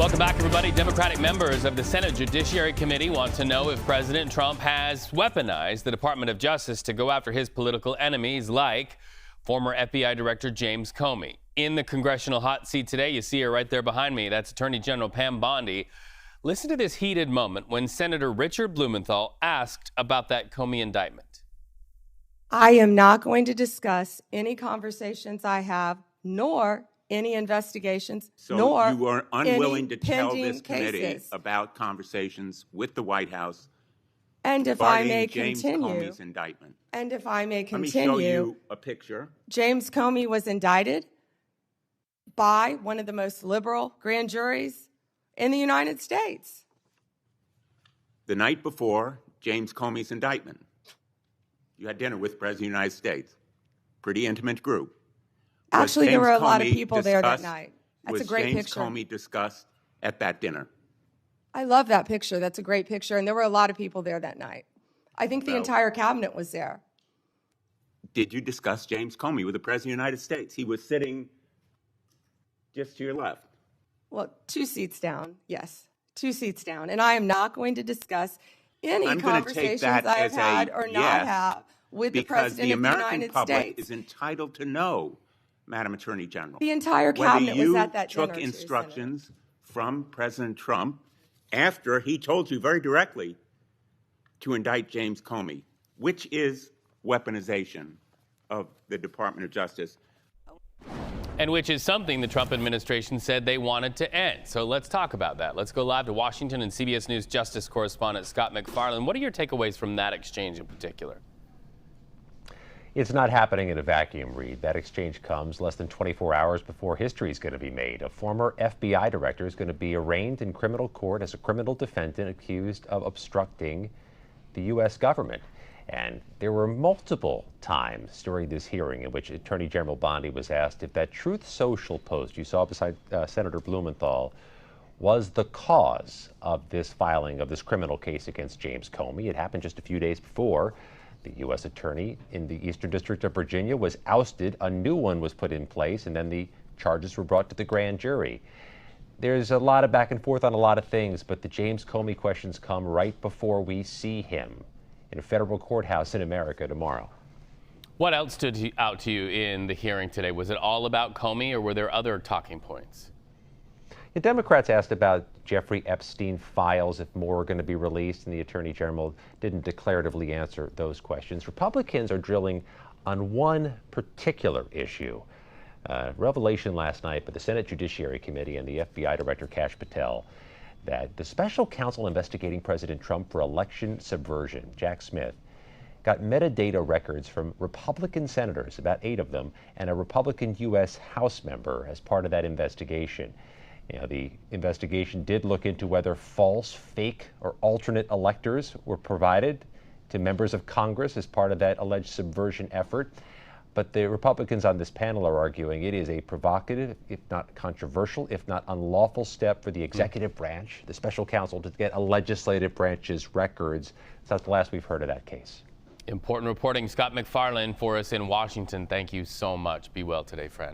Welcome back, everybody. Democratic members of the Senate Judiciary Committee want to know if President Trump has weaponized the Department of Justice to go after his political enemies, like former FBI Director James Comey. In the congressional hot seat today, you see her right there behind me. That's Attorney General Pam Bondi. Listen to this heated moment when Senator Richard Blumenthal asked about that Comey indictment. I am not going to discuss any conversations I have, nor any investigations, nor you are unwilling to tell pending this committee cases. about conversations with the White House And if I may James continue, Comey's indictment. and if I may Let continue, me show you a picture. James Comey was indicted by one of the most liberal grand juries in the United States. The night before James Comey's indictment, you had dinner with the President of the United States. Pretty intimate group. Actually, there were a lot of people there that night. That's a great James picture. Comey discussed at that dinner? I love that picture. That's a great picture. And there were a lot of people there that night. I think the entire cabinet was there. Did you discuss James Comey with the President of the United States? He was sitting just to your left. Well, 2 seats down, yes. 2 seats down. And I am not going to discuss any conversations I've had or not have with the President of the United States. Because the American public is entitled to know, Madam Attorney General, the entire cabinet was at that dinner. Whether you took instructions from President Trump after he told you very directly to indict James Comey, which is weaponization of the Department of Justice. And which is something the Trump administration said they wanted to end. So let's talk about that. Let's go live to Washington and CBS News Justice correspondent Scott MacFarlane. What are your takeaways from that exchange in particular? It's not happening in a vacuum, Reed. That exchange comes less than 24 hours before history is going to be made. A former FBI director is going to be arraigned in criminal court as a criminal defendant accused of obstructing the U.S. government. And there were multiple times during this hearing in which Attorney General Bondi was asked if that Truth Social post you saw beside Senator Blumenthal was the cause of this filing of this criminal case against James Comey. It happened just a few days before. The U.S. attorney in the Eastern District of Virginia was ousted. A new one was put in place, and then the charges were brought to the grand jury. There's a lot of back and forth on a lot of things, but the James Comey questions come right before we see him in a federal courthouse in America tomorrow. What else stood out to you in the hearing today? Was it all about Comey, or were there other talking points? The Democrats asked about Jeffrey Epstein files, if more are going to be released, and the Attorney General didn't declaratively answer those questions. Republicans are drilling on one particular issue. Revelation last night by the Senate Judiciary Committee and the FBI Director Kash Patel that the special counsel investigating President Trump for election subversion, Jack Smith, got metadata records from Republican senators, about 8 of them, and a Republican U.S. House member as part of that investigation. You know, the investigation did look into whether false, fake, or alternate electors were provided to members of Congress as part of that alleged subversion effort. But the Republicans on this panel are arguing it is a provocative, if not controversial, if not unlawful step for the executive branch, the special counsel, to get a legislative branch's records. That's the last we've heard of that case. Important reporting. Scott MacFarlane for us in Washington. Thank you so much. Be well today, friend.